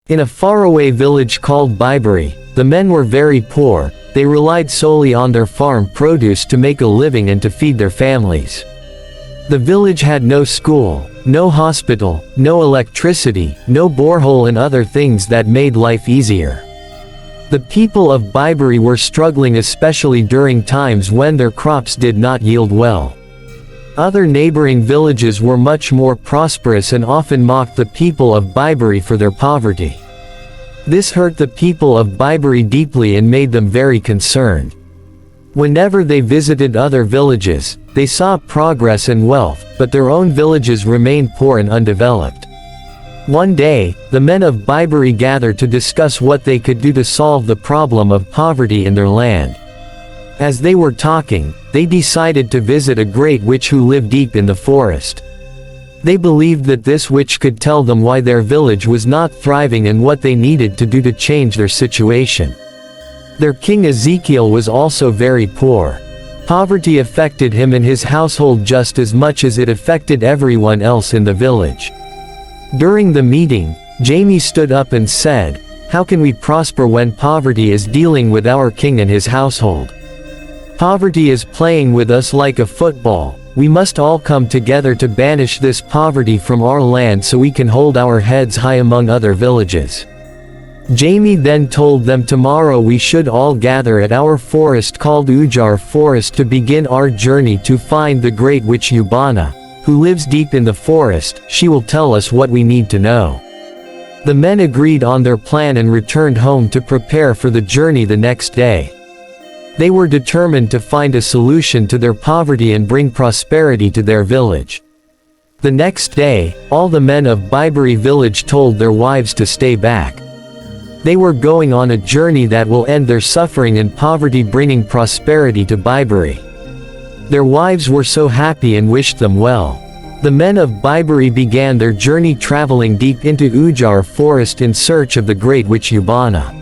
In a faraway village called Biberi, the men were very poor. They relied solely on their farm produce to make a living and to feed their families. The village had no school, no hospital, no electricity, no borehole and other things that made life easier. The people of Biberi were struggling, especially during times when their crops did not yield well. Other neighboring villages were much more prosperous and often mocked the people of Biberi for their poverty. This hurt the people of Biberi deeply and made them very concerned. Whenever they visited other villages, they saw progress and wealth, but their own villages remained poor and undeveloped. One day, the men of Biberi gathered to discuss what they could do to solve the problem of poverty in their land. As they were talking, they decided to visit a great witch who lived deep in the forest. They believed that this witch could tell them why their village was not thriving and what they needed to do to change their situation. Their king Ezekiel was also very poor. Poverty affected him and his household just as much as it affected everyone else in the village. During the meeting, Jamie stood up and said, "How can we prosper when poverty is dealing with our king and his household? Poverty is playing with us like a football. We must all come together to banish this poverty from our land so we can hold our heads high among other villages." Jamie then told them tomorrow we should all gather at our forest called Ujar Forest to begin our journey to find the great witch Ubana, who lives deep in the forest. She will tell us what we need to know. The men agreed on their plan and returned home to prepare for the journey the next day. They were determined to find a solution to their poverty and bring prosperity to their village. The next day, all the men of Biberi village told their wives to stay back. They were going on a journey that will end their suffering and poverty, bringing prosperity to Biberi. Their wives were so happy and wished them well. The men of Biberi began their journey, traveling deep into Ujar Forest in search of the great witch Ubana.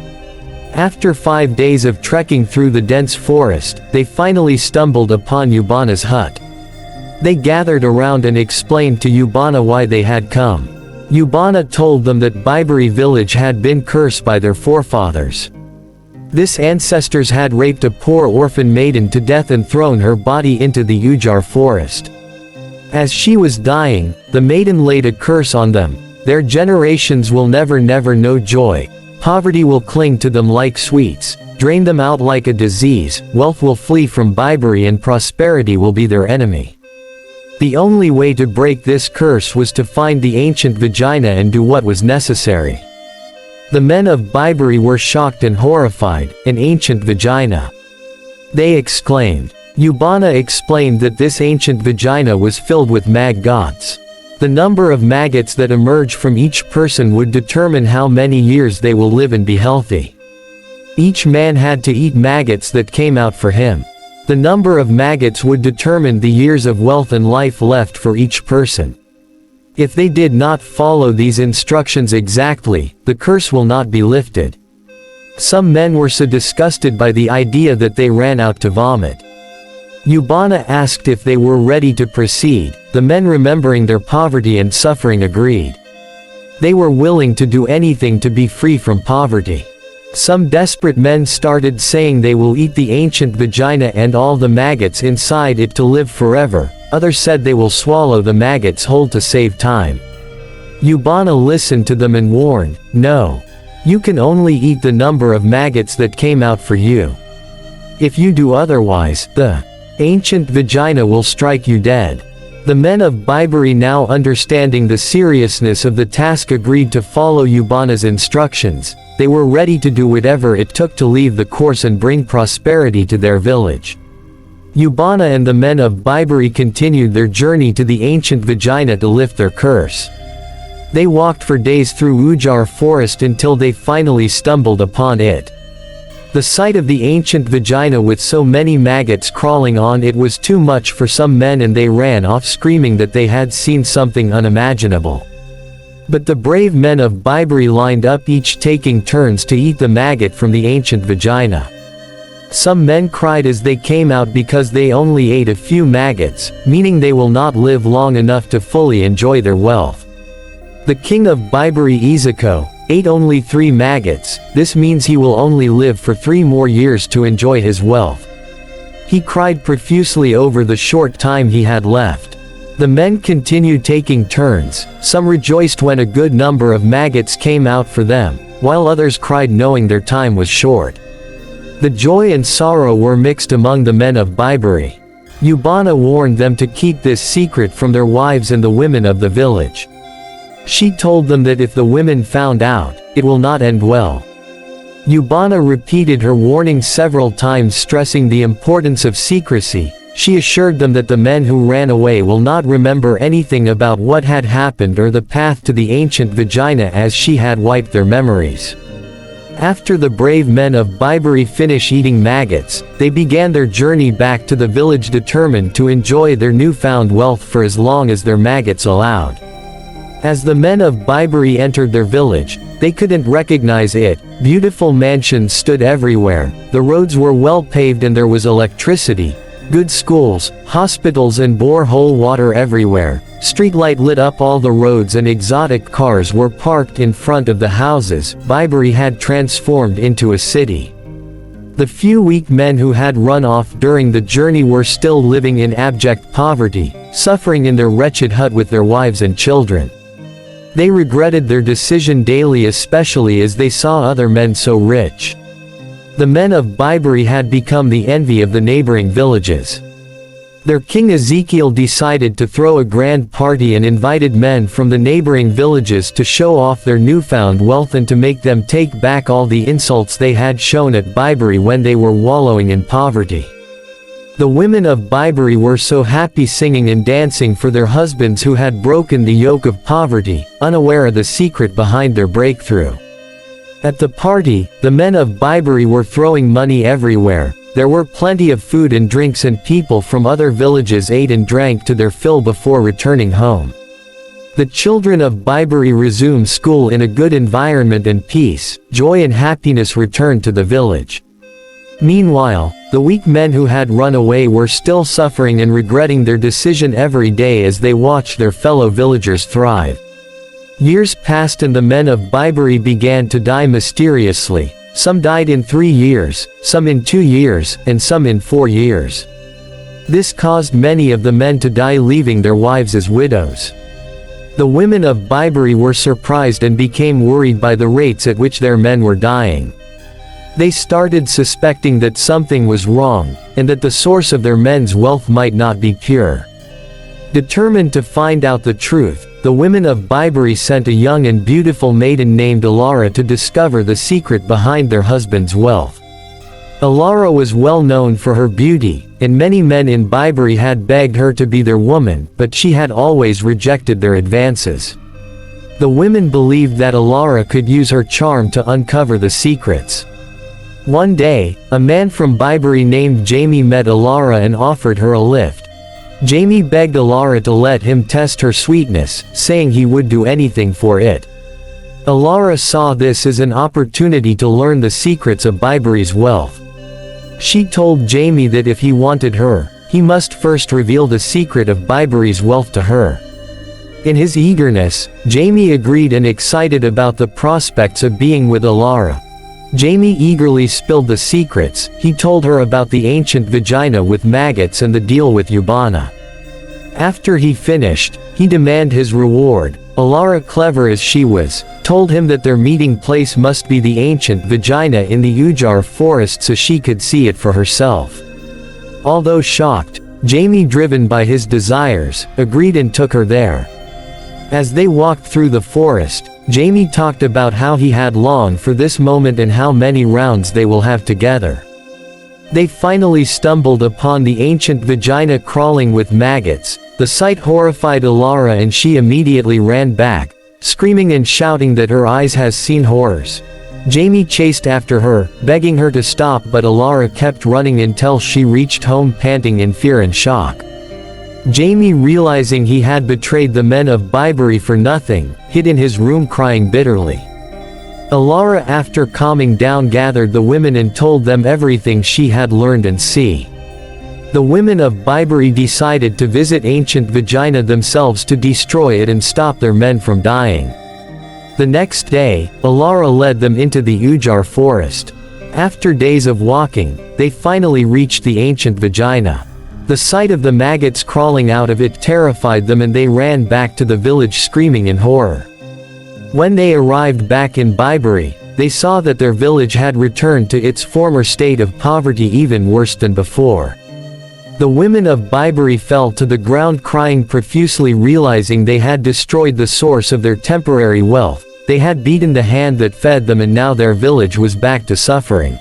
After 5 days of trekking through the dense forest, they finally stumbled upon Ubana's hut. They gathered around and explained to Ubana why they had come. Ubana told them that Biberi village had been cursed by their forefathers. This ancestors had raped a poor orphan maiden to death and thrown her body into the Ujar forest. As she was dying, the maiden laid a curse on them. Their generations will never know joy. Poverty will cling to them like sweets, drain them out like a disease, wealth will flee from Biberi and prosperity will be their enemy. The only way to break this curse was to find the ancient Vagina and do what was necessary. The men of Biberi were shocked and horrified. An ancient Vagina, they exclaimed. Ubana explained that this ancient Vagina was filled with Maggots. The number of maggots that emerge from each person would determine how many years they will live and be healthy. Each man had to eat maggots that came out for him. The number of maggots would determine the years of wealth and life left for each person. If they did not follow these instructions exactly, the curse will not be lifted. Some men were so disgusted by the idea that they ran out to vomit. Ubana asked if they were ready to proceed. The men, remembering their poverty and suffering, agreed. They were willing to do anything to be free from poverty. Some desperate men started saying they will eat the ancient Vagina and all the maggots inside it to live forever. Others said they will swallow the maggots whole to save time. Ubana listened to them and warned, "No. You can only eat the number of maggots that came out for you. If you do otherwise, the ancient Vagina will strike you dead." The men of Biberi, now understanding the seriousness of the task, agreed to follow Ubana's instructions. They were ready to do whatever it took to leave the course and bring prosperity to their village. Ubana and the men of Biberi continued their journey to the ancient Vagina to lift their curse. They walked for days through Ujar Forest until they finally stumbled upon it. The sight of the ancient Vagina with so many maggots crawling on it was too much for some men, and they ran off screaming that they had seen something unimaginable. But the brave men of Biberi lined up, each taking turns to eat the maggot from the ancient Vagina. Some men cried as they came out because they only ate a few maggots, meaning they will not live long enough to fully enjoy their wealth. The king of Biberi, Ezekiel, ate only 3 maggots. This means he will only live for 3 more years to enjoy his wealth. He cried profusely over the short time he had left. The men continued taking turns. Some rejoiced when a good number of maggots came out for them, while others cried knowing their time was short. The joy and sorrow were mixed among the men of Biberi. Eubana warned them to keep this secret from their wives and the women of the village. She told them that if the women found out, it will not end well. Eubana repeated her warning several times, stressing the importance of secrecy. She assured them that the men who ran away will not remember anything about what had happened or the path to the ancient Vagina, as she had wiped their memories. After the brave men of Biberi finished eating maggots, they began their journey back to the village, determined to enjoy their newfound wealth for as long as their maggots allowed. As the men of Biberi entered their village, they couldn't recognize it. Beautiful mansions stood everywhere, the roads were well paved and there was electricity, good schools, hospitals and borehole water everywhere. Streetlight lit up all the roads and exotic cars were parked in front of the houses. Biberi had transformed into a city. The few weak men who had run off during the journey were still living in abject poverty, suffering in their wretched hut with their wives and children. They regretted their decision daily, especially as they saw other men so rich. The men of Biberi had become the envy of the neighboring villages. Their king Ezekiel decided to throw a grand party and invited men from the neighboring villages to show off their newfound wealth and to make them take back all the insults they had shown at Biberi when they were wallowing in poverty. The women of Biberi were so happy, singing and dancing for their husbands who had broken the yoke of poverty, unaware of the secret behind their breakthrough. At the party, the men of Biberi were throwing money everywhere. There were plenty of food and drinks, and people from other villages ate and drank to their fill before returning home. The children of Biberi resumed school in a good environment, and peace, joy and happiness returned to the village. Meanwhile, the weak men who had run away were still suffering and regretting their decision every day as they watched their fellow villagers thrive. Years passed and the men of Biberi began to die mysteriously. Some died in 3 years, some in 2 years, and some in 4 years. This caused many of the men to die, leaving their wives as widows. The women of Biberi were surprised and became worried by the rates at which their men were dying. They started suspecting that something was wrong, and that the source of their men's wealth might not be pure. Determined to find out the truth, the women of Biberi sent a young and beautiful maiden named Alara to discover the secret behind their husband's wealth. Alara was well known for her beauty, and many men in Biberi had begged her to be their woman, but she had always rejected their advances. The women believed that Alara could use her charm to uncover the secrets. One day, a man from Biberi named Jamie met Alara and offered her a lift. Jamie begged Alara to let him test her sweetness, saying he would do anything for it. Alara saw this as an opportunity to learn the secrets of Biberi's wealth. She told Jamie that if he wanted her, he must first reveal the secret of Biberi's wealth to her. In his eagerness, Jamie agreed and excited about the prospects of being with Alara. Jamie eagerly spilled the secrets. He told her about the ancient Vagina with maggots and the deal with Eubana. After he finished, he demanded his reward. Alara, clever as she was, told him that their meeting place must be the ancient Vagina in the Ujar forest so she could see it for herself. Although shocked, Jamie, driven by his desires, agreed and took her there. As they walked through the forest, Jamie talked about how he had longed for this moment and how many rounds they will have together. They finally stumbled upon the ancient Vagina crawling with maggots. The sight horrified Alara and she immediately ran back, screaming and shouting that her eyes has seen horrors. Jamie chased after her, begging her to stop, but Alara kept running until she reached home panting in fear and shock. Jamie, realizing he had betrayed the men of Biberi for nothing, hid in his room crying bitterly. Alara, after calming down, gathered the women and told them everything she had learned and see. The women of Biberi decided to visit ancient Vagina themselves to destroy it and stop their men from dying. The next day, Alara led them into the Ujar forest. After days of walking, they finally reached the ancient Vagina. The sight of the maggots crawling out of it terrified them and they ran back to the village screaming in horror. When they arrived back in Biberi, they saw that their village had returned to its former state of poverty, even worse than before. The women of Biberi fell to the ground crying profusely, realizing they had destroyed the source of their temporary wealth. They had beaten the hand that fed them and now their village was back to suffering.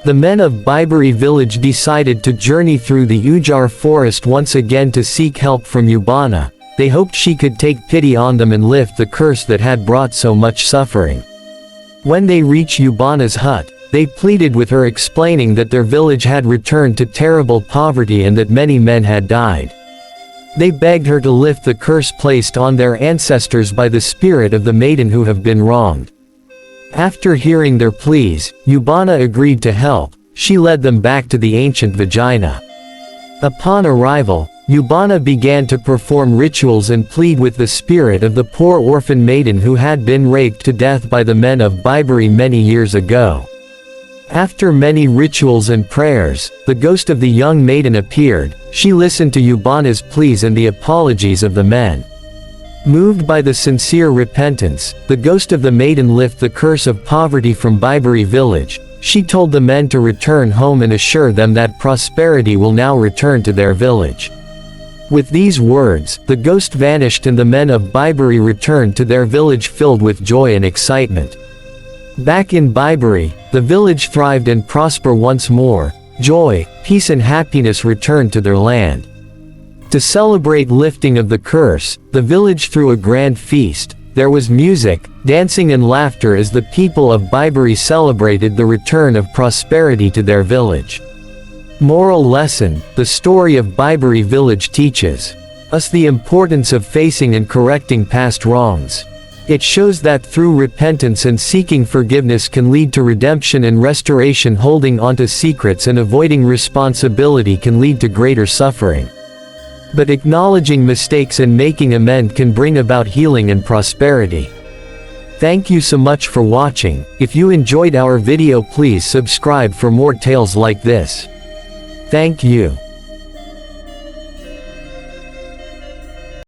The men of Biberi village decided to journey through the Ujar forest once again to seek help from Ubana. They hoped she could take pity on them and lift the curse that had brought so much suffering. When they reached Ubana's hut, they pleaded with her, explaining that their village had returned to terrible poverty and that many men had died. They begged her to lift the curse placed on their ancestors by the spirit of the maiden who have been wronged. After hearing their pleas, Ubana agreed to help. She led them back to the ancient Vagina. Upon arrival, Ubana began to perform rituals and plead with the spirit of the poor orphan maiden who had been raped to death by the men of Biberi many years ago. After many rituals and prayers, the ghost of the young maiden appeared. She listened to Ubana's pleas and the apologies of the men. Moved by the sincere repentance, the ghost of the maiden lifted the curse of poverty from Biberi village. She told the men to return home and assure them that prosperity will now return to their village. With these words, the ghost vanished and the men of Biberi returned to their village filled with joy and excitement. Back in Biberi, the village thrived and prospered once more. Joy, peace and happiness returned to their land. To celebrate lifting of the curse, the village threw a grand feast. There was music, dancing and laughter as the people of Biberi celebrated the return of prosperity to their village. Moral lesson: the story of Biberi village teaches us the importance of facing and correcting past wrongs. It shows that through repentance and seeking forgiveness can lead to redemption and restoration. Holding onto secrets and avoiding responsibility can lead to greater suffering. But acknowledging mistakes and making amends can bring about healing and prosperity. Thank you so much for watching. If you enjoyed our video, please subscribe for more tales like this. Thank you.